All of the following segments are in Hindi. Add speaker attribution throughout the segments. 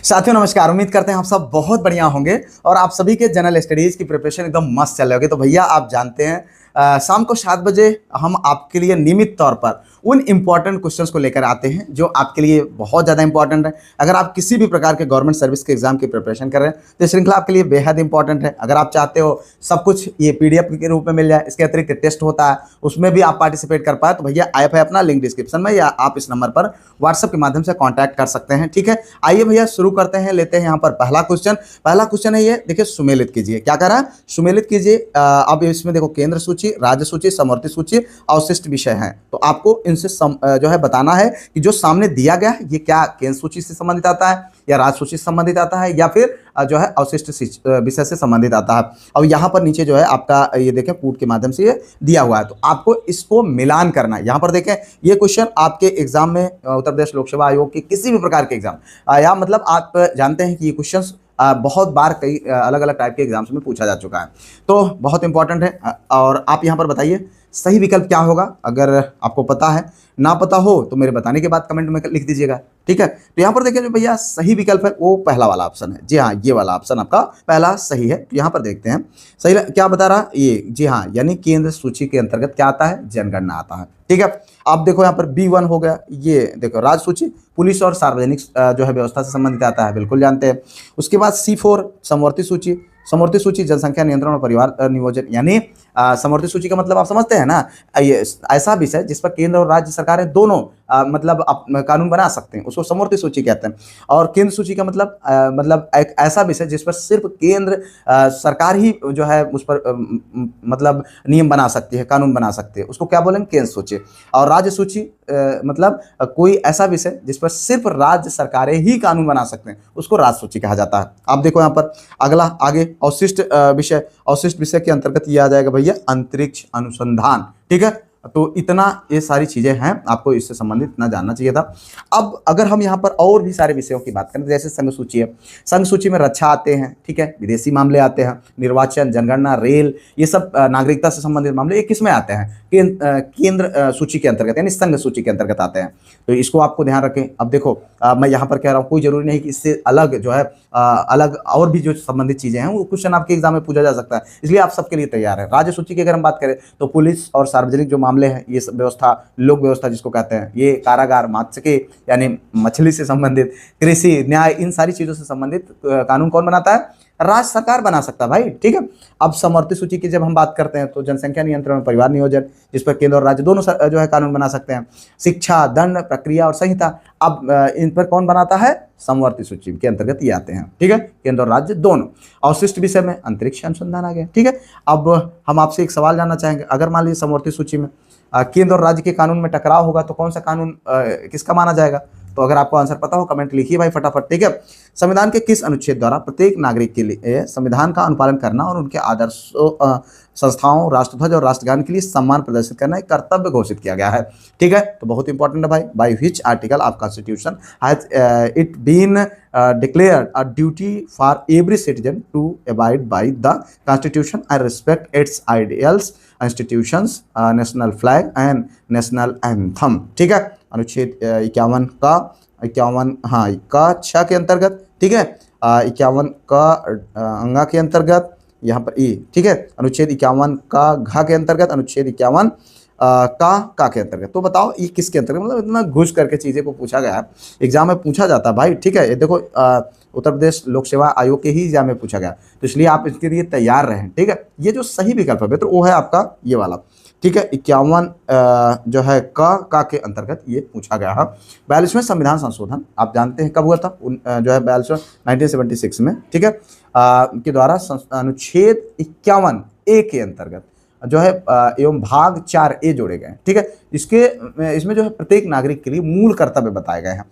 Speaker 1: साथियों नमस्कार। उम्मीद करते हैं आप सब बहुत बढ़िया होंगे और आप सभी के जनरल स्टडीज की प्रिपरेशन एकदम मस्त चल रही होगी। तो भैया आप जानते हैं शाम को 7 बजे हम आपके लिए नियमित तौर पर उन इंपॉर्टेंट क्वेश्चंस को लेकर आते हैं जो आपके लिए बहुत ज़्यादा इंपॉर्टेंट है। अगर आप किसी भी प्रकार के गवर्नमेंट सर्विस के एग्जाम की प्रिपरेशन कर रहे हैं तो ये श्रृंखला आपके लिए बेहद इंपॉर्टेंट है। अगर आप चाहते हो सब कुछ ये पीडीएफ के रूप में मिल जाए, इसके अतिरिक्त टेस्ट होता है उसमें भी आप पार्टिसिपेट कर पाए, तो भैया ऐप है अपना, लिंक डिस्क्रिप्शन में, या आप इस नंबर पर व्हाट्सएप के माध्यम से कॉन्टैक्ट कर सकते हैं। ठीक है, आइए भैया शुरू करते हैं। लेते हैं यहाँ पर पहला क्वेश्चन है ये, देखिए सुमेलित कीजिए। क्या कह रहा है? सुमेलित कीजिए। अब इसमें देखो केंद्र सूची, राज्य सूची, समवर्ती सूची, अवशिष्ट विषय हैं। तो आपको इनसे जो है बताना है कि जो सामने दिया गया है ये क्या केंद्र सूची से संबंधित आता है, या राज्य सूची से संबंधित आता है, या फिर जो है अवशिष्ट विषय से संबंधित आता है। और यहाँ पर नीचे जो है आपका ये देखें कूट के माध्यम से ये दिया हुआ है, तो आपको इसको मिलान करना है। यहाँ पर देखें ये क्वेश्चन आपके एग्जाम में उत्तर प्रदेश लोक सेवा आयोग के किसी भी प्रकार के एग्जाम या मतलब आप जानते हैं कि ये क्वेश्चन बहुत बार कई अलग अलग टाइप के एग्जाम्स में पूछा जा चुका है, तो बहुत इंपॉर्टेंट है। और आप यहाँ पर बताइए सही विकल्प क्या होगा। अगर आपको पता है, ना पता हो तो मेरे बताने के बाद कमेंट में लिख दीजिएगा। ठीक है, तो यहाँ पर देखिए जो भैया सही विकल्प है वो पहला वाला ऑप्शन है। जी हाँ, ये वाला ऑप्शन आपका पहला सही है। तो यहाँ पर देखते हैं सही क्या बता रहा ये। जी हाँ, यानी केंद्र सूची के अंतर्गत क्या आता है? जनगणना आता है। ठीक है, आप देखो यहाँ पर B1 हो गया, ये देखो राज्य सूची, पुलिस और सार्वजनिक जो है व्यवस्था से संबंधित आता है, बिल्कुल जानते हैं। उसके बाद C4 समवर्ती सूची, समवर्ती सूची जनसंख्या नियंत्रण और परिवार नियोजन, यानी समवर्ती सूची का मतलब आप समझते हैं ना, ये ऐसा विषय जिस पर केंद्र और राज्य सरकारें दोनों मतलब कानून बना सकते हैं, उसको समवर्ती सूची कहते हैं। और केंद्र सूची का मतलब एक ऐसा विषय जिस पर सिर्फ केंद्र सरकार ही जो है उस पर मतलब नियम बना सकती है, कानून बना सकती है, उसको क्या बोलेंगे? केंद्र सूची। और राज्य सूची मतलब कोई ऐसा विषय जिस पर सिर्फ राज्य सरकारें ही कानून बना सकते हैं, उसको राज्य सूची कहा जाता है। आप देखो यहाँ पर अगला आगे अवशिष्ट विषय, अवशिष्ट विषय के अंतर्गत ये आ जाएगा भैया अंतरिक्ष अनुसंधान। ठीक है, तो इतना ये सारी चीजें हैं, आपको इससे संबंधित इतना जानना चाहिए था। अब अगर हम यहाँ पर और भी सारे विषयों की बात करें, जैसे संघ सूची है, संघ सूची में रक्षा आते हैं, ठीक है, विदेशी मामले आते हैं, निर्वाचन, जनगणना, रेल, ये सब नागरिकता से संबंधित मामले ये किस में आते हैं? केंद्र सूची के अंतर्गत, यानी संघ सूची के अंतर्गत आते हैं। तो इसको आपको ध्यान रखें। अब देखो मैं यहाँ पर कह रहा हूँ कोई जरूरी नहीं कि इससे अलग जो है अलग और भी जो संबंधित चीजें हैं वो क्वेश्चन आपके एग्जाम में पूछा जा सकता है, इसलिए आप सबके लिए तैयार है। राज्य सूची की अगर हम बात करें तो पुलिस और सार्वजनिक जो मामले हैं, ये सब व्यवस्था, लोक व्यवस्था जिसको कहते हैं, ये कारागार, मत्स्य यानी मछली से संबंधित, कृषि, न्याय, इन सारी चीजों से संबंधित कानून कौन बनाता है? राज्य सरकार बना सकता है भाई। ठीक है, अब समवर्ती सूची की जब हम बात करते हैं तो जनसंख्या नियंत्रण और परिवार नियोजन, जिस पर केंद्र और राज्य दोनों जो है कानून बना सकते हैं। शिक्षा, दंड, प्रक्रिया और संहिता, अब इन पर कौन बनाता है? समवर्ती सूची के अंतर्गत ये आते हैं। ठीक है, केंद्र और राज्य दोनों। अवशिष्ट विषय में अंतरिक्ष अनुसंधान आ गया। ठीक है, अब हम आपसे एक सवाल जानना चाहेंगे, अगर मान लीजिए समवर्ती सूची में केंद्र और राज्य के कानून में टकराव होगा तो कौन सा कानून किसका माना जाएगा? तो अगर आपको आंसर पता हो कमेंट लिखिए भाई फटाफट। ठीक है, संविधान के किस अनुच्छेद द्वारा प्रत्येक नागरिक के लिए संविधान का अनुपालन करना और उनके आदर्शों, संस्थाओं, राष्ट्रध्वज और राष्ट्रगान के लिए सम्मान प्रदर्शित करना एक कर्तव्य घोषित किया गया है? ठीक है, तो बहुत इंपॉर्टेंट है भाई। By which article of constitution has it been declared a duty for every citizen to abide by the constitution and respect its ideals, institutions, national flag and national anthem? ठीक है, अनुच्छेद 51 का 6 के अंतर्गत, ठीक है, 51 का अंगा के अंतर्गत, यहाँ पर ई, ठीक है, अनुच्छेद 51 का घ के अंतर्गत, अनुच्छेद 51 का के अंतर्गत। तो बताओ ये किसके अंतर्गत? मतलब इतना घुस करके चीजें को पूछा गया है, एग्जाम में पूछा जाता है भाई। ठीक है, ये देखो उत्तर प्रदेश लोक सेवा आयोग के ही एग्जाम में पूछा गया, तो इसलिए आप इसके लिए तैयार रहें। ठीक है, ये जो सही विकल्प है तो वो है आपका ये वाला। ठीक है, 51 जो है का के अंतर्गत ये पूछा गया है। 42वें संविधान संशोधन आप जानते हैं कब हुआ था? जो है 42 1976 में, ठीक है, के द्वारा अनुच्छेद 51A के अंतर्गत जो है एवं भाग 4A जोड़े गए हैं। ठीक है, इसमें जो है प्रत्येक नागरिक के लिए मूल कर्तव्य बताए गए हैं।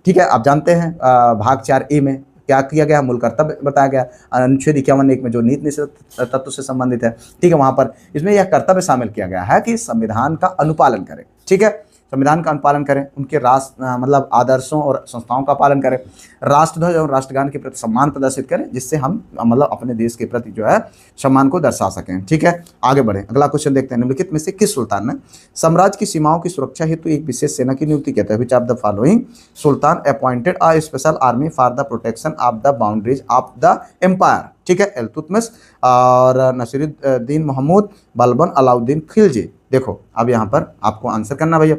Speaker 1: ठीक है, आप जानते हैं भाग 4A में क्या किया गया? मूल कर्तव्य बताया गया। अनुच्छेद 51(1) में जो नीति निषेध तत्व से संबंधित है, ठीक है, वहां पर इसमें यह कर्तव्य शामिल किया गया है कि संविधान का अनुपालन करें। ठीक है, संविधान का अनुपालन करें, उनके मतलब आदर्शों और संस्थाओं का पालन करें, राष्ट्रध्वज और राष्ट्रगान के प्रति सम्मान प्रदर्शित करें, जिससे हम मतलब अपने देश के प्रति जो है सम्मान को दर्शा सकें। ठीक है, आगे बढ़ें। अगला क्वेश्चन देखते हैं, निम्नलिखित में से किस सुल्तान ने साम्राज्य की सीमाओं की सुरक्षा हेतु एक विशेष सेना की नियुक्ति की? Which of the following sultan appointed a special army for the protection of the boundaries of the empire? ठीक है, इल्तुतमिश और नसीरुद्दीन महमूद, बलबन, अलाउद्दीन खिलजी। देखो अब यहाँ पर आपको आंसर करना भैया,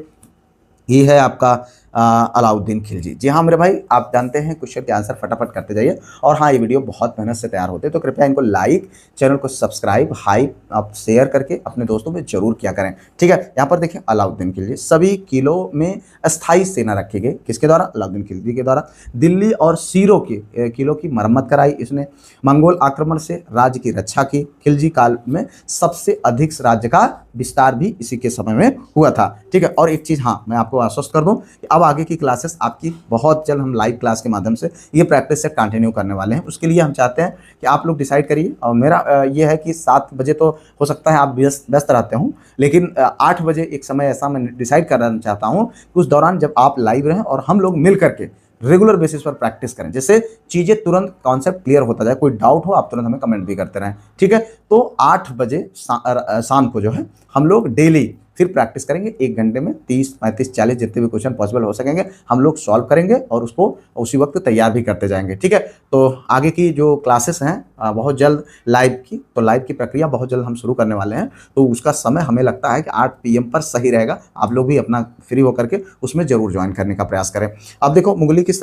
Speaker 1: ये है आपका अलाउद्दीन खिलजी। जी हाँ मेरे भाई, आप जानते हैं क्वेश्चन के आंसर फटाफट करते जाइए। और हाँ, ये वीडियो बहुत मेहनत से तैयार होते हैं, तो कृपया इनको लाइक, चैनल को सब्सक्राइब, हाइप आप शेयर करके अपने दोस्तों में जरूर किया करें। ठीक है, यहाँ पर देखिए अलाउद्दीन खिलजी सभी किलों में अस्थायी सेना रखी गई, किसके द्वारा? अलाउद्दीन खिलजी के द्वारा। दिल्ली और सीरों की किलों की मरम्मत कराई इसने, मंगोल आक्रमण से राज्य की रक्षा की। खिलजी काल में सबसे अधिक राज्य का विस्तार भी इसी के समय में हुआ था। ठीक है, और एक चीज़ हाँ मैं आपको आश्वस्त कर दूं कि अब आगे की क्लासेस आपकी बहुत जल्द हम लाइव क्लास के माध्यम से ये प्रैक्टिस सेट कंटिन्यू करने वाले हैं। उसके लिए हम चाहते हैं कि आप लोग डिसाइड करिए, और मेरा ये है कि 7 बजे तो हो सकता है आप व्यस्त रहते हूँ, लेकिन 8 बजे एक समय ऐसा मैं डिसाइड करना चाहता हूँ कि उस दौरान जब आप लाइव रहें और हम लोग मिल करके रेगुलर बेसिस पर प्रैक्टिस करें, जिससे चीज़ें तुरंत कॉन्सेप्ट क्लियर होता जाए। कोई डाउट हो आप तुरंत हमें कमेंट भी करते रहें। ठीक है, तो 8 बजे शाम को जो है हम लोग डेली फिर प्रैक्टिस करेंगे। 1 घंटे में 30, 35, 40 जितने भी क्वेश्चन पॉसिबल हो सकेंगे हम लोग सॉल्व करेंगे और उसको उसी वक्त तैयार भी करते जाएंगे। ठीक है, तो आगे की जो क्लासेस हैं बहुत जल्द लाइव की प्रक्रिया बहुत जल्द हम शुरू करने वाले हैं, तो उसका समय हमें लगता है कि 8 PM पर सही रहेगा। आप लोग भी अपना फ्री होकर के उसमें जरूर ज्वाइन करने का प्रयास करें। अब देखो मुगलों की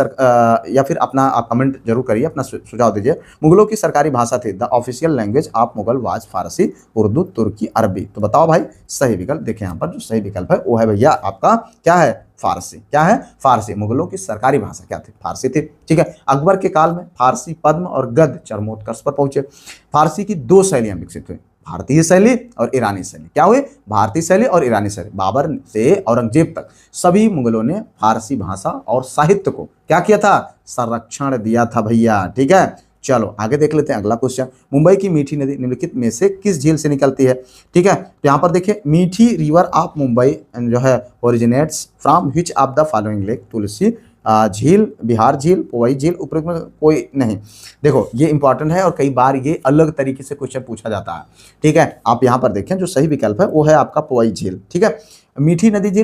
Speaker 1: या फिर अपना आप कमेंट जरूर करिए, अपना सुझाव दीजिए। मुगलों की सरकारी भाषा थी, the official language of Mughal was Farsi, Urdu, तुर्की, अरबी। तो बताओ भाई सही विकल्प। देखिए यहाँ पर जो सही विकल्प है वो है भैया आपका क्या है? फारसी। क्या है? फारसी। मुगलों की सरकारी भाषा क्या थी? फारसी थी। ठीक है, अकबर के काल में फारसी पद्म और गद्य चरमोत्कर्ष पर पहुंचे। फारसी की 2 शैलियां विकसित हुई, भारतीय शैली और ईरानी शैली। क्या हुई? भारतीय शैली और ईरानी शैली। बाबर से औरंगजेब तक सभी मुगलों ने फारसी भाषा और साहित्य को क्या किया था? संरक्षण दिया था भैया। ठीक है, चलो आगे देख लेते हैं अगला क्वेश्चन। मुंबई की मीठी नदी निम्नलिखित में से किस झील से निकलती है? ठीक है, तो यहाँ पर देखिए मीठी रिवर ऑफ मुंबई जो है originates from which of the following lake? Tulsi झील, बिहार झील, पोवई झील, उपरोक्त में कोई नहीं। देखो ये इंपॉर्टेंट है और कई बार ये अलग तरीके से क्वेश्चन पूछा जाता है। ठीक है, आप यहाँ पर देखें जो सही विकल्प है वो है आपका पोवई झील। ठीक है, मीठी नदी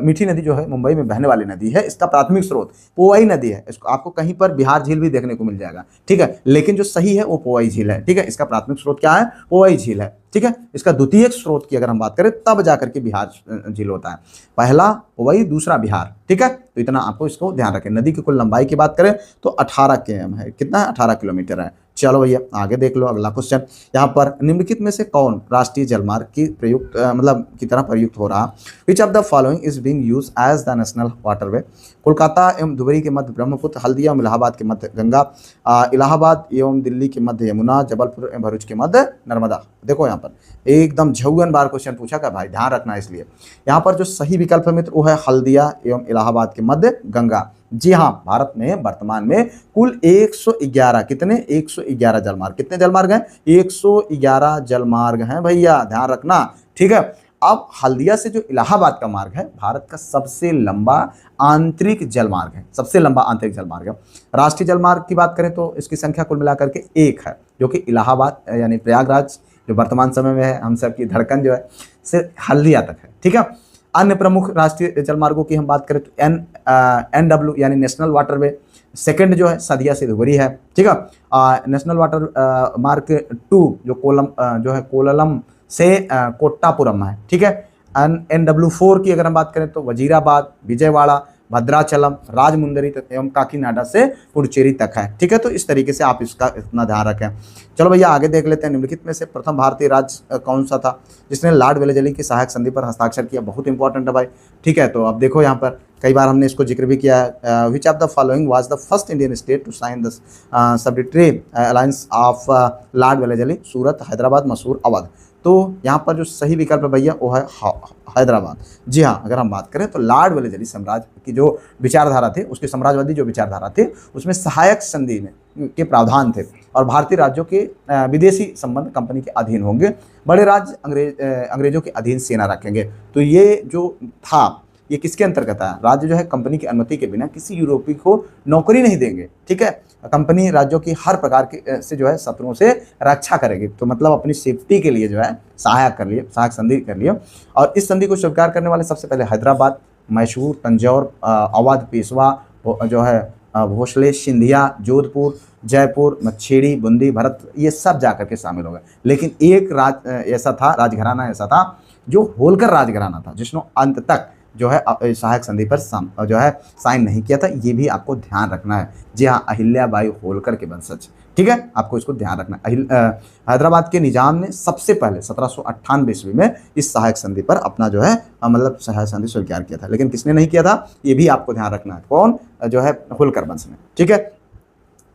Speaker 1: मीठी नदी जो है मुंबई में बहने वाली नदी है, इसका प्राथमिक स्रोत पोवई नदी है। इसको आपको कहीं पर बिहार झील भी देखने को मिल जाएगा। ठीक है, लेकिन जो सही है वो पोवई झील है। ठीक है, इसका प्राथमिक स्रोत क्या है? पोवई झील है। ठीक है, इसका द्वितीयक स्रोत की अगर हम बात करें तब जाकर के बिहार झील होता है। पहला पोवई, दूसरा बिहार। ठीक है, तो इतना आपको इसको ध्यान रखें। नदी की कुल लंबाई की बात करें तो 18 km है। कितना है? 18 किलोमीटर है। चलो भैया आगे देख लो अगला क्वेश्चन। यहाँ पर निम्नलिखित में से कौन राष्ट्रीय जलमार्ग की प्रयुक्त मतलब की तरह प्रयुक्त हो रहा? Which of the following is being used as the national waterway? Kolkata एवं दुबई के मध्य ब्रह्मपुत्र, हल्दिया एवं इलाहाबाद के मध्य गंगा, इलाहाबाद एवं दिल्ली के मध्य यमुना, जबलपुर एवं भरूच के मध्य नर्मदा। देखो यहाँ पर एकदम झउगन बार क्वेश्चन पूछा का भाई, ध्यान रखना। इसलिए यहाँ पर जो सही विकल्प है मित्र वो है हल्दिया एवं इलाहाबाद के मध्य गंगा। जी हाँ, भारत में वर्तमान में कुल 111 कितने? 111 जलमार्ग। कितने जलमार्ग हैं? 111 जलमार्ग हैं भैया, ध्यान रखना। ठीक है, अब हल्दिया से जो इलाहाबाद का मार्ग है भारत का सबसे लंबा आंतरिक जलमार्ग है, सबसे लंबा आंतरिक जलमार्ग है। राष्ट्रीय जलमार्ग की बात करें तो इसकी संख्या कुल मिलाकर के 1 है, जो कि इलाहाबाद यानी प्रयागराज जो वर्तमान समय में है, हम सब की धड़कन जो है, से हल्दिया तक है। ठीक है, अन्य प्रमुख राष्ट्रीय जलमार्गों की हम बात करें तो NW यानी नेशनल वाटरवे, सेकंड जो है सदिया से धुबरी है। ठीक है, नेशनल वाटर मार्ग 2 जो है कोलम से कोट्टापुरम है। ठीक है, NW4 की अगर हम बात करें तो वजीराबाद, विजयवाड़ा, भद्राचलम, राजमुंदरी एवं काकीनाडा से पुडुचेरी तक है। ठीक है, तो इस तरीके से आप इसका इतना ध्यान रखें। चलो भैया आगे देख लेते हैं। निम्नलिखित में से प्रथम भारतीय राज्य कौन सा था जिसने लॉर्ड वेलेस्ली की सहायक संधि पर हस्ताक्षर किया? बहुत इंपॉर्टेंट है भाई। ठीक है, तो अब देखो यहाँ पर कई बार हमने इसको जिक्र भी किया है। Which of the following was the first Indian state to sign the subsidiary alliance of Lord Wellesley? Surat, Hyderabad, Mysore, Awadh. तो यहाँ पर जो सही विकल्प है भैया वो है हैदराबाद। जी हाँ, अगर हम बात करें तो लॉर्ड वेलेस्ली साम्राज्य की जो विचारधारा थी, उसकी साम्राज्यवादी जो विचारधारा थी, उसमें सहायक संधि में के प्रावधान थे और भारतीय राज्यों के विदेशी संबंध कंपनी के अधीन होंगे, बड़े राज्य अंग्रेजों के अधीन सेना रखेंगे। तो ये जो था ये किसके अंतर्गत है? राज्य जो है कंपनी की अनुमति के बिना किसी यूरोपीय को नौकरी नहीं देंगे, ठीक है। कंपनी राज्यों की हर प्रकार के से जो है शत्रुओं से रक्षा करेगी, तो मतलब अपनी सेफ्टी के लिए जो है सहायक संधि कर लिए। और इस संधि को स्वीकार करने वाले सबसे पहले हैदराबाद, मैसूर, तंजौर, अवध, पेशवा, जो है भोसले, सिंधिया, जोधपुर, जयपुर, मच्छेड़ी, बूंदी, भरत, ये सब जाकर के शामिल हो गए। लेकिन एक राजघराना ऐसा था जो होलकर राजघराना था, जिसने अंत तक जो है सहायक संधि पर जो है साइन नहीं किया था। ये भी आपको ध्यान रखना है। जी हाँ, अहिल्याबाई होलकर के वंशज, ठीक है, आपको इसको ध्यान रखना है। हैदराबाद के निजाम ने सबसे पहले 1798 ईस्वी में इस सहायक संधि पर अपना जो है मतलब सहायक संधि स्वीकार किया था। लेकिन किसने नहीं किया था, ये भी आपको ध्यान रखना है। कौन? जो है होलकर वंश ने, ठीक है।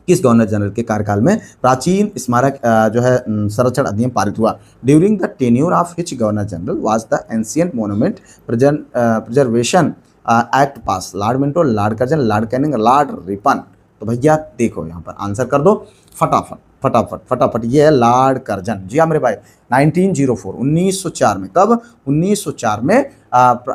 Speaker 1: किस गवर्नर जनरल के कार्यकाल में प्राचीन स्मारक जो है संरक्षण अधिनियम पारित हुआ? During the tenure of which governor general was the ancient monument preservation act pass? Lord Minto, Lord Curzon, Lord Canning, Lord Ripon. तो भैया देखो यहाँ पर आंसर कर दो फटाफट। ये है लॉर्ड कर्जन। जी हाँ मेरे भाई, 1904 1904 में, कब? 1904 में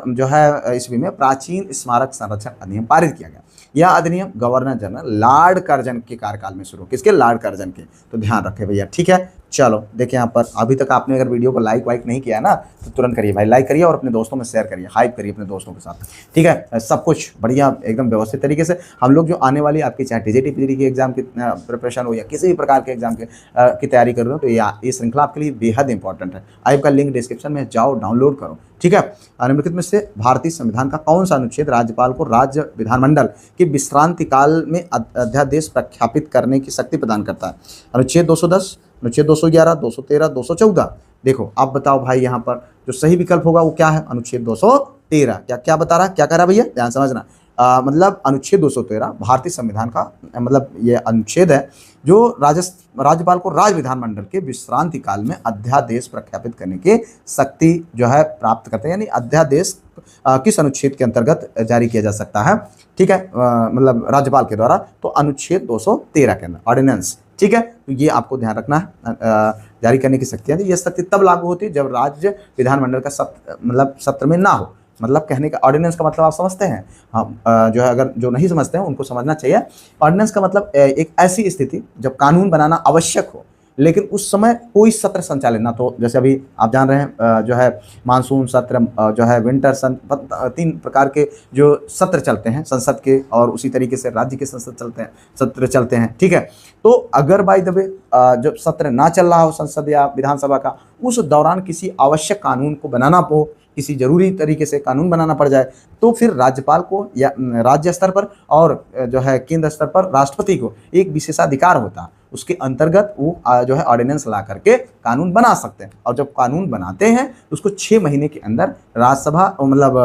Speaker 1: जो है ईस्वी में प्राचीन स्मारक संरक्षण अधिनियम पारित किया गया। यह अधिनियम गवर्नर जनरल लॉर्ड कर्जन के कार्यकाल में शुरू। किसके? लॉर्ड कर्जन के। तो ध्यान रखें भैया, ठीक है। चलो देखिए यहाँ पर, अभी तक आपने अगर वीडियो को लाइक वाइक नहीं किया है ना, तो तुरंत करिए भाई, लाइक करिए और अपने दोस्तों में शेयर करिए, हाइप करिए अपने दोस्तों के साथ, ठीक है। सब कुछ बढ़िया एकदम व्यवस्थित तरीके से हम लोग जो आने वाली आपकी चाहे टीजीटी पीजीटी की एग्जाम की प्रिपरेशन हो या किसी भी प्रकार के एग्जाम की तैयारी कर रहे हो, तो ये श्रृंखला आपके लिए बेहद इंपॉर्टेंट है। आइए का लिंक डिस्क्रिप्शन में जाओ, डाउनलोड करो, ठीक है। निम्नलिखित में से भारतीय संविधान का कौन सा अनुच्छेद राज्यपाल को राज्य विधानमंडल की विश्रांति काल में अध्यादेश प्रख्यापित करने की शक्ति प्रदान करता है? अनुच्छेद 210, अनुच्छेद 211, 213, 214। देखो आप बताओ भाई, यहाँ पर जो सही विकल्प होगा वो क्या है? अनुच्छेद 213। क्या बता रहा है, क्या कह रहा है भैया, ध्यान समझना। मतलब अनुच्छेद 213 भारतीय संविधान का मतलब ये अनुच्छेद है जो राज्यपाल को राज्य विधानमंडल के विश्रांति काल में अध्यादेश प्रख्यापित करने की शक्ति जो है प्राप्त करते हैं। यानी अध्यादेश किस अनुच्छेद के अंतर्गत जारी किया जा सकता है, ठीक है, मतलब राज्यपाल के द्वारा? तो अनुच्छेद 213 के अंदर ऑर्डिनेंस, ठीक है। तो ये आपको ध्यान रखना है। जारी करने की शक्तियाँ, ये शक्ति तब लागू होती है जब राज्य विधानमंडल का सत्र में ना हो। मतलब कहने का ऑर्डिनेंस का मतलब आप समझते हैं? हम जो है अगर जो नहीं समझते हैं उनको समझना चाहिए। ऑर्डिनेंस का मतलब एक ऐसी स्थिति जब कानून बनाना आवश्यक हो, लेकिन उस समय कोई सत्र संचालित ना, तो जैसे अभी आप जान रहे हैं जो है मानसून सत्र, जो है विंटर सत्र, 3 प्रकार के जो सत्र चलते हैं संसद के, और उसी तरीके से राज्य के सत्र चलते हैं, ठीक है। तो अगर बाय द वे जब सत्र ना चल रहा हो संसद या विधानसभा का, उस दौरान किसी आवश्यक कानून को बनाना हो, किसी जरूरी तरीके से कानून बनाना पड़ जाए, तो फिर राज्यपाल को या राज्य स्तर पर और जो है केंद्र स्तर पर राष्ट्रपति को एक विशेषाधिकार होता है। उसके अंतर्गत वो जो है ऑर्डिनेंस ला करके कानून बना सकते हैं। और जब कानून बनाते हैं तो उसको 6 महीने के अंदर राज्यसभा मतलब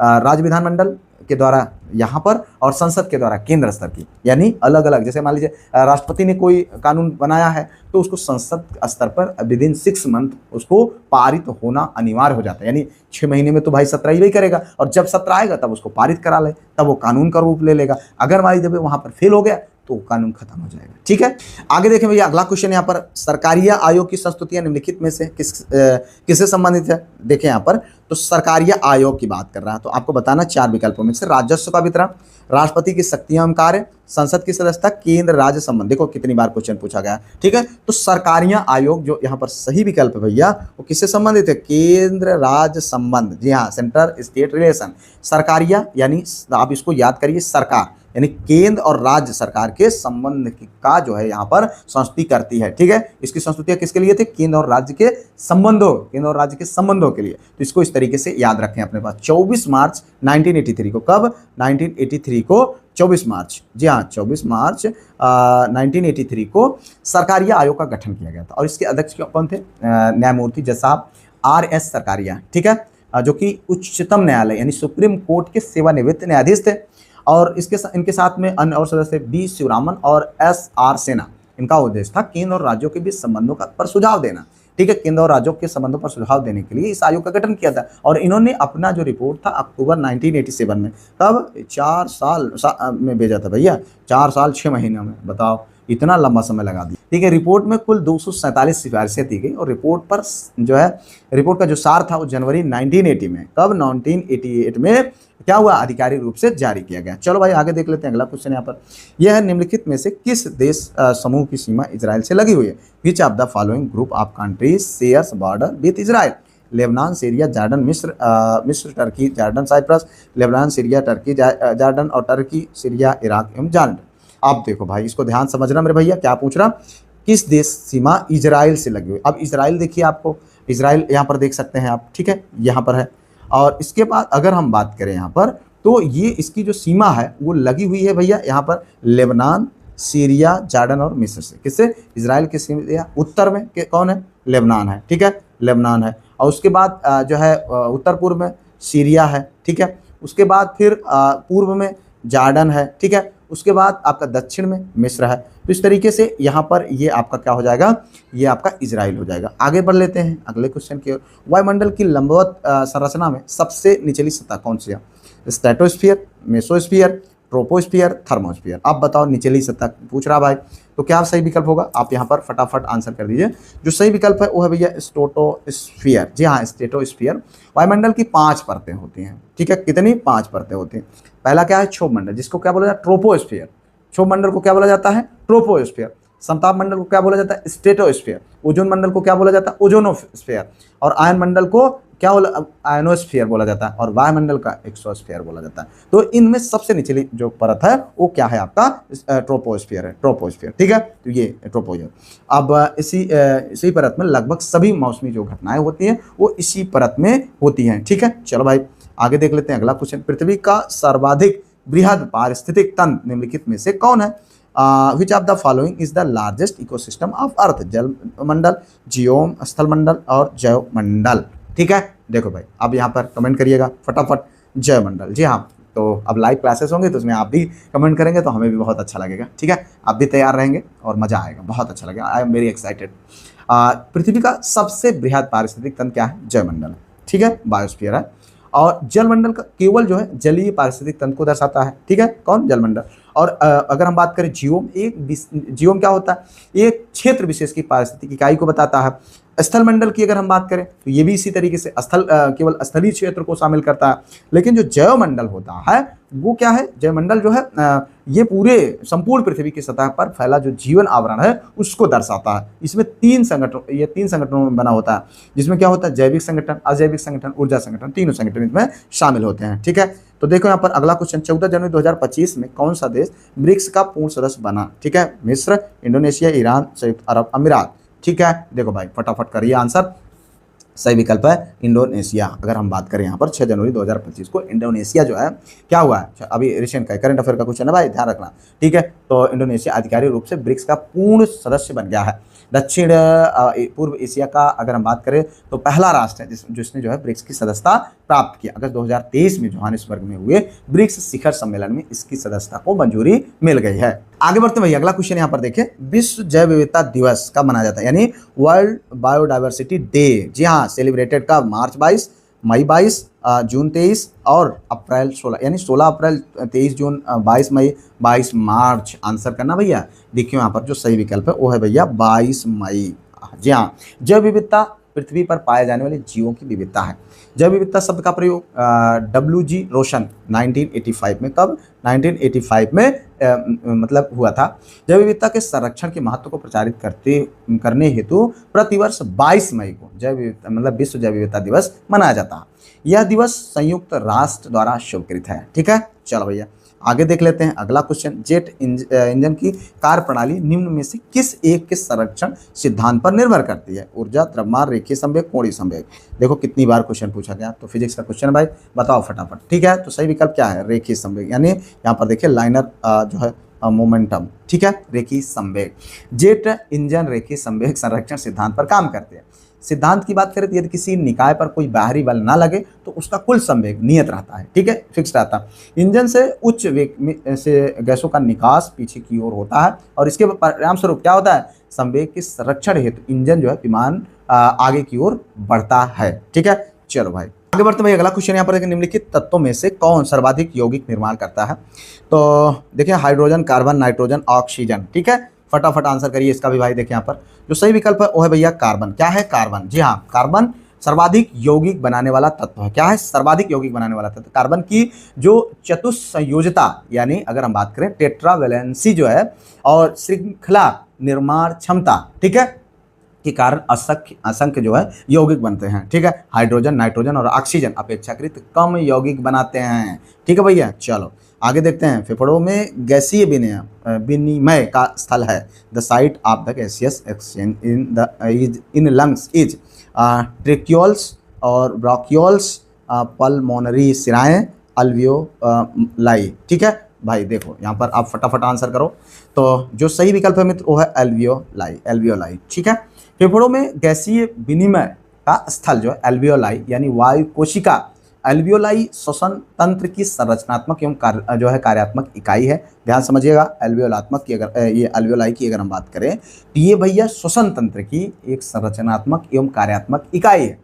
Speaker 1: राज्य विधानमंडल के द्वारा यहाँ पर और संसद के द्वारा केंद्र स्तर की, यानी अलग अलग। जैसे मान लीजिए राष्ट्रपति ने कोई कानून बनाया है तो उसको संसद स्तर पर विदिन 6 मंथ उसको पारित होना अनिवार्य हो जाता है। यानी 6 महीने में तो भाई सत्र ही करेगा, और जब सत्र आएगा तब उसको पारित करा ले, तब वो कानून का रूप ले लेगा। अगर मान लीजिए वहाँ पर फेल हो गया तो कानून खत्म हो जाएगा, ठीक है। आगे देखें भैया, अगला क्वेश्चन यहाँ पर, सरकारीय आयोग की संस्तुतियां निम्नलिखित में से किससे संबंधित है? देखें यहाँ पर, तो सरकारीय आयोग की बात कर रहा है, तो आपको बताना 4 विकल्पों में से राजस्व का वितरण, राष्ट्रपति की शक्तियां एवं कार्य, संसद की सदस्यता, केंद्र राज्य संबंध। देखो कितनी बार क्वेश्चन पूछा गया, ठीक है। तो सरकारीय आयोग जो यहाँ पर सही विकल्प है भैया, वो किससे संबंधित है? केंद्र राज्य संबंध। जी हाँ, सेंटर स्टेट रिलेशन। सरकारीय यानी आप इसको याद करिए, सरकार यानी केंद्र और राज्य सरकार के संबंध का जो है यहाँ पर संस्तुति करती है, ठीक है। इसकी संस्तुतियाँ किसके लिए थे? केंद्र और राज्य के संबंधों के लिए। तो इसको इस तरीके से याद रखें अपने पास। 24 मार्च 1983 को, कब? 1983 को 24 मार्च, जी हाँ 24 मार्च 1983 को सरकारीय आयोग का गठन किया गया था। और इसके अध्यक्ष कौन थे? न्यायमूर्ति जज साहब RS सरकारिया, ठीक है, जो कि उच्चतम न्यायालय यानी सुप्रीम कोर्ट के सेवानिवृत्त न्यायाधीश थे। और इनके साथ में अन्य और सदस्य B शिवरामन और SR सेना। इनका उद्देश्य था केंद्र और राज्यों के बीच संबंधों का पर सुझाव देना, ठीक है। केंद्र और राज्यों के संबंधों पर सुझाव देने के लिए इस आयोग का गठन किया था। और इन्होंने अपना जो रिपोर्ट था अक्टूबर 1987 में, कब? 4 साल में भेजा था भैया, 4 साल 6 महीने में। बताओ इतना लंबा समय लगा दिया। ठीक है, रिपोर्ट में कुल 247 सिफारिशें दी गई और रिपोर्ट पर जो है रिपोर्ट का जो सार था वो जनवरी 1980 में, कब 1988 में क्या हुआ, आधिकारिक रूप से जारी किया गया। चलो भाई आगे देख लेते हैं अगला क्वेश्चन यहाँ पर। यह है निम्नलिखित में से किस देश समूह की सीमा इजराइल से लगी हुई है? Which of the following group of countries shares border with Israel? Lebanon, Syria, Jordan, मिस्र, Turkey, Jordan, Cyprus, Lebanon, Syria, Turkey, Jordan और टर्की, सीरिया, इराक एवं जॉर्डन। अब देखो भाई इसको ध्यान समझना मेरे भैया, क्या पूछ रहा, किस देश सीमा इजराइल से लगी हुई। अब इजराइल देखिए, आपको इजराइल यहाँ पर देख सकते हैं आप, ठीक है, यहाँ पर है। और इसके बाद अगर हम बात करें यहाँ पर, तो ये इसकी जो सीमा है वो लगी हुई है भैया यहाँ पर लेबनान, सीरिया, जॉर्डन और मिस्र से। किससे? इजराइल की सीमा उत्तर में कौन है? लेबनान है, ठीक है, लेबनान है। और उसके बाद जो है उत्तर पूर्व में सीरिया है, ठीक है। उसके बाद फिर पूर्व में जॉर्डन है, ठीक है। उसके बाद आपका दक्षिण में मिस्र है। तो इस तरीके से यहाँ पर ये आपका क्या हो जाएगा, ये आपका इजराइल हो जाएगा। आगे बढ़ लेते हैं अगले क्वेश्चन की ओर। वायुमंडल की लंबवत संरचना में सबसे निचली सतह कौन सी है? Stratosphere, mesosphere, troposphere, thermosphere. आप बताओ निचली सतह पूछ रहा भाई, तो क्या सही विकल्प होगा? आप यहाँ पर फटाफट आंसर कर दीजिए। जो सही विकल्प है वो है भैया स्ट्रेटोस्फीयर। जी हाँ, स्ट्रेटोस्फीयर। वायुमंडल की 5 परतें होती हैं, ठीक है। कितनी? 5 परतें होती हैं। पहला क्या है? क्षोभ मंडल, जिसको क्या बोला जाता है? ट्रोपोस्फीयर। क्षोभ मंडल को क्या बोला जाता है? ट्रोपोस्फीयर। समताप मंडल को क्या बोला जाता है? स्ट्रेटोस्फीयर। ओजोन मंडल को क्या बोला जाता है? ओजोनोस्फीयर। और आयन मंडल को क्या बोला? आयनोस्फीयर बोला जाता है। और वायुमंडल का एक्सोस्फीयर बोला जाता है। तो इनमें सबसे निचली जो परत है वो क्या है? आपका ट्रोपोस्फीयर है, ट्रोपोस्फीयर, ठीक है। तो ये ट्रोपोस्फीयर। अब इसी परत में लगभग सभी मौसमी जो घटनाएं होती हैं वो इसी परत में होती हैं, ठीक है। चलो भाई आगे देख लेते हैं अगला क्वेश्चन। पृथ्वी का सर्वाधिक बृहद पारिस्थितिक तंत्र निम्नलिखित में से कौन है? Which of the following is the largest ecosystem of earth? जल मंडल, जियोम, स्थल मंडल और जैव मंडल, ठीक है। देखो भाई अब यहाँ पर कमेंट करिएगा फटाफट, जैव मंडल। जी हाँ, तो अब लाइव क्लासेस होंगे तो उसमें आप भी कमेंट करेंगे तो हमें भी बहुत अच्छा लगेगा, ठीक है। आप भी तैयार रहेंगे और मजा आएगा, बहुत अच्छा लगेगा। I am very excited. पृथ्वी का सबसे बृहद पारिस्थितिक तंत्र क्या है? जैव मंडल, ठीक है, बायोस्फीयर है। और जलमंडल का केवल जो है जलीय पारिस्थितिक तंत्र को दर्शाता है, ठीक है। कौन? जलमंडल। और अगर हम बात करें जियोम, जियोम क्या होता है? एक क्षेत्र विशेष की पारिस्थितिक इकाई को बताता है। स्थल मंडल की अगर हम बात करें तो ये भी इसी तरीके से केवल स्थलीय क्षेत्र को शामिल करता है। लेकिन जो जैव मंडल होता है वो क्या है? जैव मंडल जो है ये पूरे संपूर्ण पृथ्वी की सतह पर फैला जो जीवन आवरण है उसको दर्शाता है। इसमें 3 संगठनों में बना होता है, जिसमें क्या होता है? जैविक संगठन, अजैविक संगठन, ऊर्जा संगठन, तीनों संगठन इसमें शामिल होते हैं, ठीक है। तो देखो यहाँ पर अगला क्वेश्चन, 14 जनवरी 2025 में कौन सा देश ब्रिक्स का पूर्ण सदस्य बना? ठीक है, मिस्र, इंडोनेशिया, ईरान, संयुक्त अरब अमीरात, ठीक है। देखो भाई फटाफट करिए आंसर। सही विकल्प है इंडोनेशिया। अगर हम बात करें यहाँ पर 6 जनवरी 2025 को इंडोनेशिया जो है क्या हुआ है? अभी रिसेंट का करंट अफेयर का क्वेश्चन है भाई, ध्यान रखना, ठीक है। तो इंडोनेशिया आधिकारिक रूप से ब्रिक्स का पूर्ण सदस्य बन गया है। दक्षिण पूर्व एशिया का अगर हम बात करें तो पहला राष्ट्र है जिसने जो है ब्रिक्स की सदस्यता प्राप्त किया। अगस्त 2023 में जोहानिसबर्ग में हुए ब्रिक्स शिखर सम्मेलन में इसकी सदस्यता को मंजूरी मिल गई है। आगे बढ़ते हैं भैया, अगला क्वेश्चन यहाँ पर देखिए, विश्व जैव विविधता दिवस कब मनाया जाता है? यानी वर्ल्ड बायोडाइवर्सिटी डे। जी हाँ, सेलिब्रेटेड कब? मार्च 22, मई 22, जून 23 और अप्रैल 16, यानी 16 अप्रैल, 23 जून, 22 मई, 22 मार्च। आंसर करना भैया। देखिए यहाँ पर जो सही विकल्प है वो है भैया 22 मई। जी हाँ, जैव विविधता पृथ्वी पर पाए जाने वाले जीवों की विविधता है। जैव विविधता शब्द का प्रयोग WG रोशन 1985 में, कब? 1985 में मतलब हुआ था। जैव विविधता के संरक्षण के महत्व को प्रचारित करने हेतु प्रतिवर्ष 22 मई को जैव विविधता मतलब विश्व जैव विविधता दिवस मनाया जाता है। यह दिवस संयुक्त राष्ट्र द्वारा स्वीकृत है, ठीक है। चलो भैया आगे देख लेते हैं अगला क्वेश्चन। जेट इंजन की कार्य प्रणाली निम्न में से किस एक के संरक्षण सिद्धांत पर निर्भर करती है? ऊर्जा, द्रव्यमान, रेखीय संवेग, कोणीय संवेग। देखो कितनी बार क्वेश्चन पूछा गया, तो फिजिक्स का क्वेश्चन भाई, बताओ फटाफट, ठीक है। तो सही विकल्प क्या है? रेखीय संवेग। यानी यहाँ पर देखिए लाइनर जो है मोमेंटम, ठीक है, रेखीय संवेग। जेट इंजन रेखीय संवेग संरक्षण सिद्धांत पर काम करते हैं। सिद्धांत की बात करें तो यदि किसी निकाय पर कोई बाहरी बल ना लगे तो उसका कुल संवेग नियत रहता है, ठीक है, फिक्स रहता है। इंजन से उच्च वेग से गैसों का निकास पीछे की ओर होता है और इसके परिणाम स्वरूप क्या होता है? संवेग के संरक्षण हेतु इंजन जो है विमान आगे की ओर बढ़ता है, ठीक है। चलो भाई आगे बढ़ते भाई, अगला क्वेश्चन यहाँ पर देखिए, निम्नलिखित तत्वों में से कौन सर्वाधिक यौगिक निर्माण करता है? तो देखिए हाइड्रोजन, कार्बन, नाइट्रोजन, ऑक्सीजन, ठीक है। फटाफट आंसर करिए इसका भी भाई। देखिए यहाँ पर जो सही विकल्प है वो है भैया कार्बन। क्या है? कार्बन। जी हाँ, कार्बन सर्वाधिक यौगिक बनाने वाला तत्व है। क्या है? सर्वाधिक यौगिक बनाने वाला तत्व। कार्बन की जो चतुस्संयोजता यानी अगर हम बात करें टेट्रावैलेंसी जो है और श्रृंखला निर्माण क्षमता, ठीक है, के कारण असंख्य असंख्य जो है यौगिक बनते हैं। ठीक है, हाइड्रोजन, नाइट्रोजन और ऑक्सीजन अपेक्षाकृत कम यौगिक बनाते हैं। ठीक है भैया, चलो आगे देखते हैं। फेफड़ों में गैसीय विनिमय का स्थल है। The site of the gaseous exchange in lungs is tracheoles और ब्रांकियोल्स, पल्मोनरी सिराएं, अल्वियोलाई। ठीक है भाई, देखो यहाँ पर आप फटाफट आंसर करो। तो जो सही विकल्प है मित्र वो है एल्वियोलाई, एल्वियोलाई। ठीक है, फेफड़ों में गैसीय विनिमय का स्थल जो है एल्वियोलाई यानी वायु कोशिका। एल्वियोलाई श्वसन तंत्र की संरचनात्मक एवं जो है कार्यात्मक इकाई है। ध्यान समझिएगा, एल्वियोलात्मक की अगर ये एल्वियोलाई की अगर हम बात करें तो ये भैया श्वसन तंत्र की एक संरचनात्मक एवं कार्यात्मक इकाई है।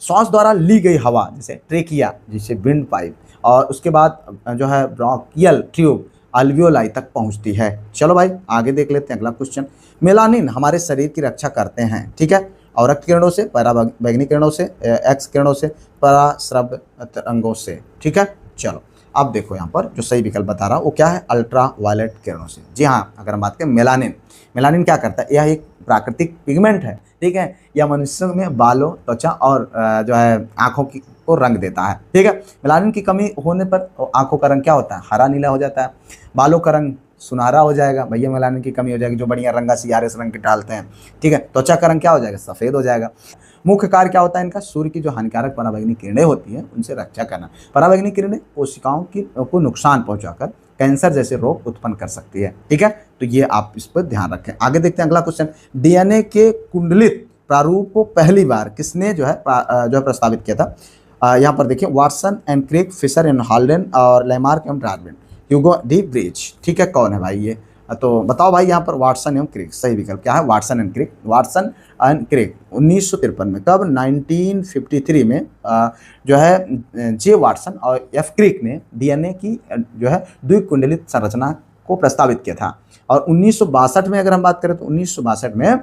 Speaker 1: श्वास द्वारा ली गई हवा जैसे ट्रेकिया, जैसे विंड पाइप, और उसके बाद जो है ब्रोंकियल ट्यूब अल्वियोलाई तक पहुंचती है। चलो भाई आगे देख लेते हैं अगला क्वेश्चन। मेलानिन हमारे शरीर की रक्षा करते हैं। ठीक है, और रक्त किरणों से, पराबैंगनी किरणों से, एक्स किरणों से, पराश्रव्य तरंगों से। ठीक है, चलो अब देखो यहाँ पर जो सही विकल्प बता रहा हूँ वो क्या है? अल्ट्रा वायलेट किरणों से। जी हाँ, अगर हम बात करें मेलानिन, मेलानिन क्या करता है? यह एक प्राकृतिक पिगमेंट है। ठीक है, यह मनुष्यों में बालों, त्वचा और जो है आंखों की को रंग देता है। ठीक है, मेलानिन की कमी होने पर आंखों का रंग क्या होता है? हरा नीला हो जाता है। बालों का रंग सुनहरा हो जाएगा भैया, मेलानिन की कमी हो जाएगी, जो बढ़िया रंगा सियारे से रंग के डालते हैं। ठीक है, त्वचा का रंग क्या हो जाएगा? सफ़ेद हो जाएगा। मुख्य कार्य क्या होता है इनका? सूर्य की जो हानिकारक पराबैंगनी किरणें होती हैं उनसे रक्षा करना। पराबैंगनी किरणें कोशिकाओं को नुकसान पहुंचाकर कैंसर जैसे रोग उत्पन्न कर सकती है। ठीक है, तो ये आप इस पर ध्यान रखें। आगे देखते हैं अगला क्वेश्चन। डीएनए के कुंडलित प्रारूप को पहली बार किसने जो है प्रस्तावित किया था? यहाँ पर देखिए, Watson and Crick, Fisher and Haldane और Lamarck and Darwin, Hugo de Vries. ठीक है, कौन है भाई ये? तो बताओ भाई यहाँ पर वाटसन एवं क्रिक। सही विकल्प क्या है? Watson and Crick. Watson and Crick 1953 में, कब? 1953 में जो है जे वाटसन और एफ क्रिक ने डीएनए की जो है द्विकुंडलित संरचना को प्रस्तावित किया था। और 1962 में अगर हम बात करें तो 1962 में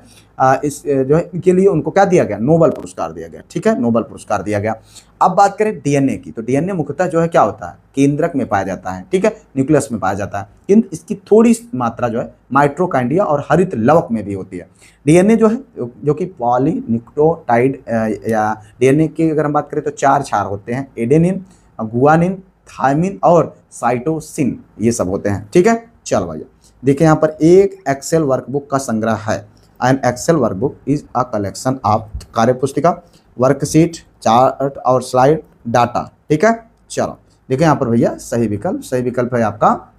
Speaker 1: इस जो है इनके लिए उनको क्या दिया गया? नोबेल पुरस्कार दिया गया। ठीक है, नोबेल पुरस्कार दिया गया। अब बात करें डीएनए की, तो डीएनए मुख्यतः जो है क्या होता है? केंद्रक में पाया जाता है। ठीक है, न्यूक्लियस में पाया जाता है, किंतु इसकी थोड़ी मात्रा जो है माइटोकॉन्ड्रिया और हरित लवक में भी होती है। डीएनए जो है जो कि पॉलीन्यूक्लियोटाइड या डीएनए की अगर हम बात करें तो 4 क्षार होते हैं, एडेनिन, गुआनिन, थायमिन और साइटोसिन, ये सब होते हैं। ठीक है, चलो भैया देखिए यहाँ पर एक एक्सेल वर्कबुक का संग्रह है। An Excel workbook is a collection of कार्यपुस्तिका, वर्कशीट, चार्ट और स्लाइड डाटा। ठीक है, चलो देखिए यहाँ पर भैया सही विकल्प है आपका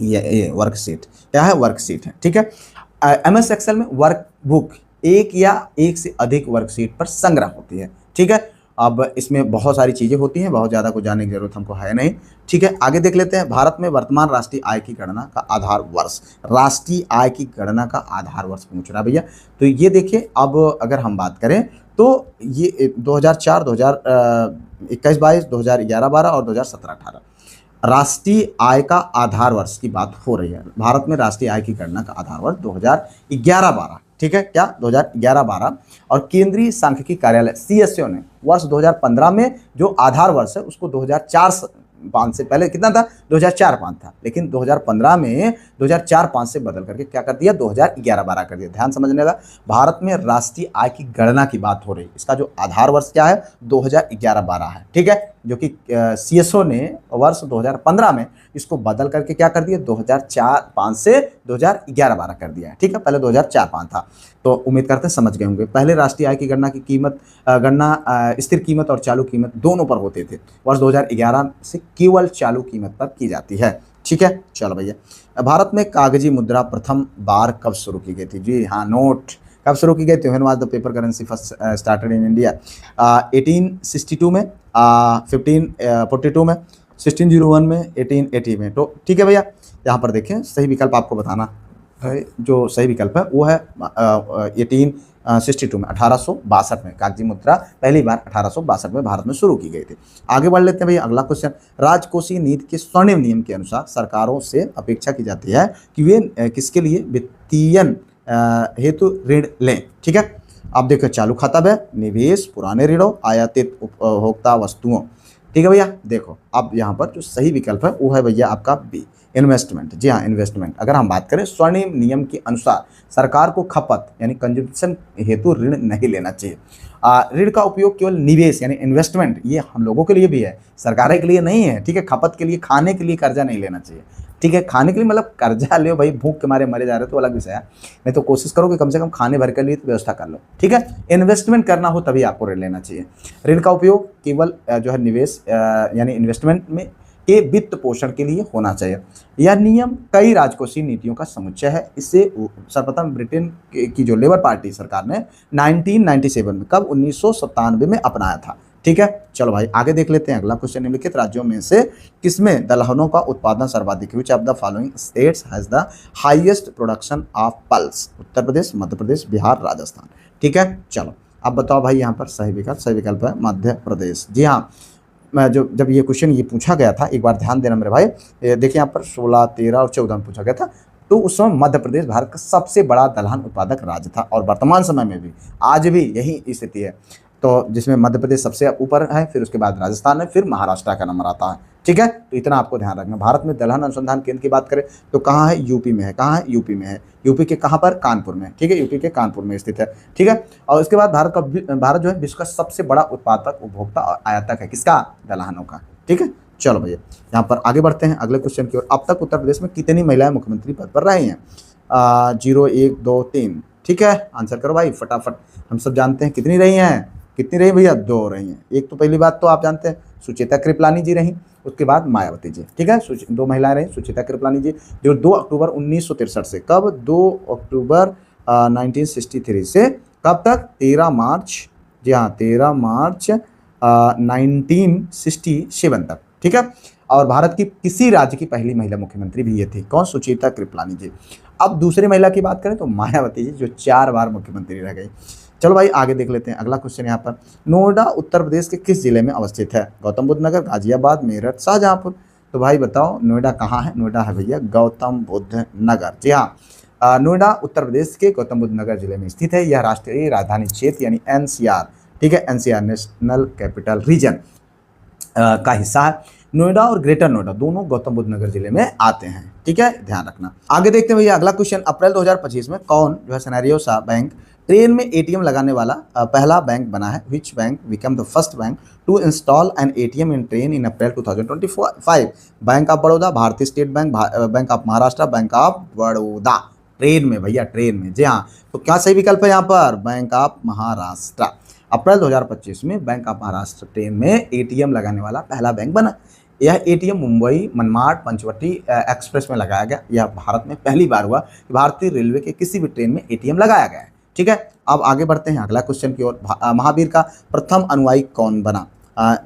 Speaker 1: ये वर्कशीट। क्या है? वर्कशीट है। ठीक है, एमएस एक्सेल में वर्कबुक एक या एक से अधिक वर्कशीट पर संग्रह होती है। ठीक है, अब इसमें बहुत सारी चीज़ें होती हैं, बहुत ज़्यादा कुछ जानने की जरूरत हमको है नहीं। ठीक है, आगे देख लेते हैं। भारत में वर्तमान राष्ट्रीय आय की गणना का आधार वर्ष, राष्ट्रीय आय की गणना का आधार वर्ष पूछ रहा है भैया। तो ये देखिए, अब अगर हम बात करें तो ये 2004, 2021-22, 2011-12 और 2017-18 राष्ट्रीय आय का आधार वर्ष की बात हो रही है। भारत में राष्ट्रीय आय की गणना का आधार वर्ष 2011-12। ठीक है, क्या? 2011-12। और केंद्रीय सांख्यिकी कार्यालय सीएसओ ने वर्ष 2015 में जो आधार वर्ष है उसको 2004-5 से पहले कितना था? 2004-5 था, लेकिन 2015 में 2004-5 से बदल करके क्या कर दिया? 2011-12 कर दिया। ध्यान समझने का, भारत में राष्ट्रीय आय की गणना की बात हो रही है, इसका जो आधार वर्ष क्या है? 2011-12 है। ठीक है, जो कि सीएसओ ने वर्ष 2015 में इसको बदल करके क्या कर दिया? 2004-5 से 2011-12 कर दिया है। ठीक है, पहले 2004-5 था। तो उम्मीद करते हैं समझ गए होंगे। पहले राष्ट्रीय आय की गणना की गणना स्थिर कीमत और चालू कीमत दोनों पर होते थे। वर्ष 2011 से केवल चालू कीमत पर की जाती है। ठीक है, चलो भैया। भारत में कागजी मुद्रा प्रथम बार कब शुरू की गई थी? जी हाँ, नोट कब शुरू की गई थी? When was the paper currency first started in India? 1862 में, 1542 में, 1601 में, 1880 में। तो ठीक है भैया, यहाँ पर देखें सही विकल्प आपको बताना है। जो सही विकल्प है वो है 62 में, 1862 में कागजी मुद्रा पहली बार 1862 में भारत में शुरू की गई थी। आगे बढ़ लेते हैं भैया अगला क्वेश्चन। राजकोषीय नीति के स्वर्णिम नियम के अनुसार सरकारों से अपेक्षा की जाती है कि वे किसके लिए वित्तीय हेतु ऋण लें। ठीक है, आप देखो चालू खाता व्यय, निवेश, पुराने ऋणों, आयातित उपभोक्ता वस्तुओं। ठीक है भैया, देखो अब यहाँ पर जो सही विकल्प है वो है भैया आपका बी, इन्वेस्टमेंट। जी हाँ, इन्वेस्टमेंट। अगर हम बात करें स्वर्णिम नियम के अनुसार सरकार को खपत यानी कंजम्पशन हेतु ऋण नहीं लेना चाहिए। ऋण का उपयोग केवल निवेश यानी इन्वेस्टमेंट, ये हम लोगों के लिए भी है, सरकार के लिए नहीं है। ठीक है, खपत के लिए, खाने के लिए कर्जा नहीं लेना चाहिए। ठीक है, खाने के लिए मतलब कर्जा ले भाई, भूख के मारे मरे जा रहे हो तो अलग विषय है, नहीं तो कोशिश करो कि कम से कम खाने भर के लिए तो व्यवस्था कर लो। ठीक है, इन्वेस्टमेंट करना हो तभी आपको ऋण लेना चाहिए। ऋण का उपयोग केवल जो है निवेश यानी इन्वेस्टमेंट में के वित्त पोषण के लिए होना चाहिए। यह नियम कई राजकोषीय नीतियों का समुच्चय है। इसे सर्वप्रथम ब्रिटेन की जो लेबर पार्टी सरकार ने 1997 में, कब 1997 में अपनाया था। ठीक है, चलो भाई आगे देख लेते हैं अगला क्वेश्चन। निम्नलिखित राज्यों में से किसमें दलहनों का उत्पादन सर्वाधिक है? Which of the following states has the highest production of pulse? Uttar Pradesh, Madhya Pradesh, Bihar, Rajasthan. ठीक है, चलो अब बताओ भाई यहाँ पर सही विकल्प है मध्य प्रदेश। जी हाँ, जब ये क्वेश्चन ये पूछा गया था, एक बार ध्यान देना मेरे भाई, देखिए यहाँ पर 16, 13 और 14 में पूछा गया था, तो उस समय मध्य प्रदेश भारत का सबसे बड़ा दलहन उत्पादक राज्य था और वर्तमान समय में भी आज भी यही स्थिति है। तो जिसमें मध्य प्रदेश सबसे ऊपर है, फिर उसके बाद राजस्थान है, फिर महाराष्ट्र का नंबर आता है। ठीक है, तो इतना आपको ध्यान रखना। भारत में दलहन अनुसंधान केंद्र की बात करें तो कहाँ है? यूपी में है। कहाँ है? यूपी में है। यूपी के कहाँ पर? कानपुर में। ठीक है, यूपी के कानपुर में स्थित है। ठीक है, और उसके बाद भारत जो है विश्व का सबसे बड़ा उत्पादक, उपभोक्ता और आयातक है। किसका? दलहनों का। ठीक है, चलो भैया यहाँ पर आगे बढ़ते हैं अगले क्वेश्चन की ओर। अब तक उत्तर प्रदेश में कितनी महिलाएं मुख्यमंत्री पद पर रही हैं? 0, 1, 2, 3। ठीक है, आंसर करो भाई फटाफट। हम सब जानते हैं कितनी रही हैं। कितनी रही भैया? 2 रही हैं। एक तो पहली बात तो आप जानते हैं सुचेता कृपलानी जी रहीं, उसके बाद मायावती जी। ठीक है, 2 महिलाएं रहीं, सुचेता कृपलानी जी जो 2 अक्टूबर 1963 से, कब? 2 अक्टूबर 1963 से कब तक? 13 मार्च। जी हाँ, 13 मार्च 1967 तक। ठीक है, और भारत की किसी राज्य की पहली महिला मुख्यमंत्री भी ये थी। कौन? सुचेता कृपलानी जी। अब दूसरी महिला की बात करें तो मायावती जी जो 4 बार मुख्यमंत्री रह गई। चलो भाई आगे देख लेते हैं अगला क्वेश्चन। यहाँ पर नोएडा उत्तर प्रदेश के किस जिले में अवस्थित है? गौतम बुद्ध नगर, गाजियाबाद, मेरठ, शाहजहांपुर। तो भाई बताओ नोएडा कहाँ है? नोएडा है भैया गौतम बुद्ध नगर। जी हाँ, नोएडा उत्तर प्रदेश के गौतम बुद्ध नगर जिले में स्थित है। यह राष्ट्रीय राजधानी क्षेत्र यानी NCR, ठीक है, NCR नेशनल कैपिटल रीजन का हिस्सा है। नोएडा और ग्रेटर नोएडा दोनों गौतम बुद्ध नगर जिले में आते हैं। ठीक है, ध्यान रखना। आगे देखते हैं भैया अगला क्वेश्चन। अप्रैल 2025 में कौन जो है सिनेरियो सा बैंक ट्रेन में ATM लगाने वाला पहला बैंक बना है? Which bank become the first bank to install an ATM in train in April 2025? Bank of Baroda, Bharatiya state bank, bank of Maharashtra, bank of Baroda. Train में भैया, ट्रेन में। जी हाँ, तो क्या सही विकल्प है यहाँ पर? Bank of Maharashtra. अप्रैल 2025 में बैंक ऑफ महाराष्ट्र ट्रेन में ATM लगाने वाला पहला बैंक बना। यह ATM मुंबई, मनमाड, पंचवटी एक्सप्रेस में लगाया गया। यह भारत में पहली बार हुआ कि भारतीय रेलवे के किसी भी ट्रेन में ATM लगाया गया है। ठीक है, अब आगे बढ़ते हैं अगला क्वेश्चन की ओर। महावीर का प्रथम अनुयायी कौन बना?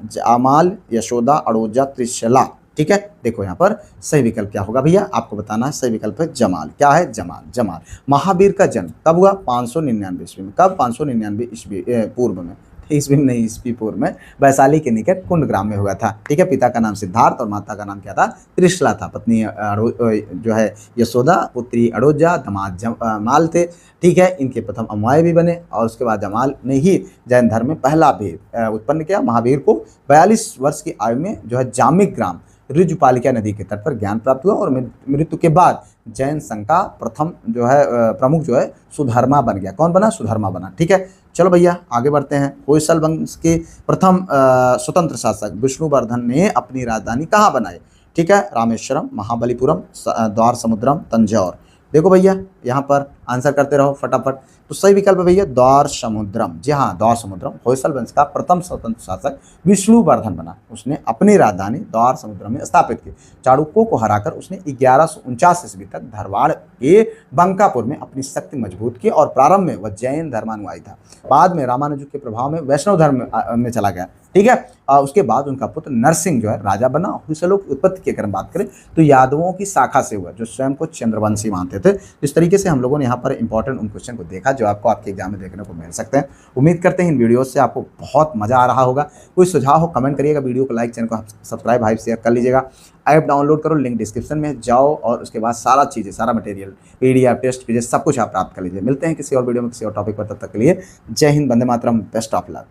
Speaker 1: जामाल, यशोदा, अड़ोजा, त्रिशला। ठीक है, देखो यहाँ पर सही विकल्प क्या होगा भैया, आपको बताना है। सही विकल्प है जमाल। क्या है? जमाल। महावीर का जन्म कब हुआ? 599 ईस्वी में। कब? 599 ईस्वी पूर्व में, ईस्वी में नहीं, ईस्वी पूर्व में, वैशाली के निकट कुंड ग्राम में हुआ था। ठीक है, पिता का नाम सिद्धार्थ और माता का नाम क्या था? त्रिशला था। पत्नी जो है यशोदा, पुत्री अड़ोजा, दामाद जमाल थे। ठीक है, इनके प्रथम अनुयायी भी बने और उसके बाद जमाल ने ही जैन धर्म में पहला भेद उत्पन्न किया। महावीर को 42 वर्ष की आयु में जो है जामिक ग्राम ऋजुपालिका नदी के तट पर ज्ञान प्राप्त हुआ और मृत्यु के बाद जैन संघ का प्रथम जो है प्रमुख जो है सुधर्मा बन गया। कौन बना? सुधर्मा बना। ठीक है, चलो भैया आगे बढ़ते हैं। होयसल वंश के प्रथम स्वतंत्र शासक विष्णुवर्धन ने अपनी राजधानी कहाँ बनाई? ठीक है, रामेश्वरम, महाबलीपुरम, द्वार समुद्रम, तंजौर। देखो भैया यहाँ पर आंसर करते रहो फटाफट। तो सही विकल्प भैया द्वार समुद्रम। जी हाँ, द्वार समुद्रम। होयसल वंश का प्रथम स्वतंत्र शासक विष्णुवर्धन बना। उसने अपनी राजधानी द्वार समुद्रम में स्थापित की। चालुक्यों को हराकर उसने 1149 ईस्वी तक धारवाड़ के बंकापुर में अपनी शक्ति मजबूत की और प्रारंभ में वह जैन धर्मानुयायी था। बाद में रामानुज के प्रभाव में वैष्णव धर्म में चला गया। ठीक है, उसके बाद उनका पुत्र नरसिंह जो है राजा बना। होयसलों की उत्पत्ति की अगर हम बात करें तो यादवों की शाखा से हुआ जो स्वयं को चंद्रवंशी मानते थे। इस तरीके से हम लोगों ने यहाँ पर इंपॉर्टेंट उन क्वेश्चन को देखा जो आपको आपके एग्जाम में देखने को मिल सकते हैं। उम्मीद करते हैं इन वीडियो से आपको बहुत मज़ा आ रहा होगा। कोई सुझाव हो कमेंट करिएगा, वीडियो को लाइक, चैनल को सब्सक्राइब, हाइप शेयर कर लीजिएगा। ऐप डाउनलोड करो, लिंक डिस्क्रिप्शन में जाओ और उसके बाद सारा चीज़ें, सारा मटेरियल, PDF, टेस्ट पेजेस, सब कुछ आप प्राप्त कर लीजिए। मिलते हैं किसी और वीडियो में किसी और टॉपिक पर, तब तक के लिए जय Hind, Vande Mataram, best of luck.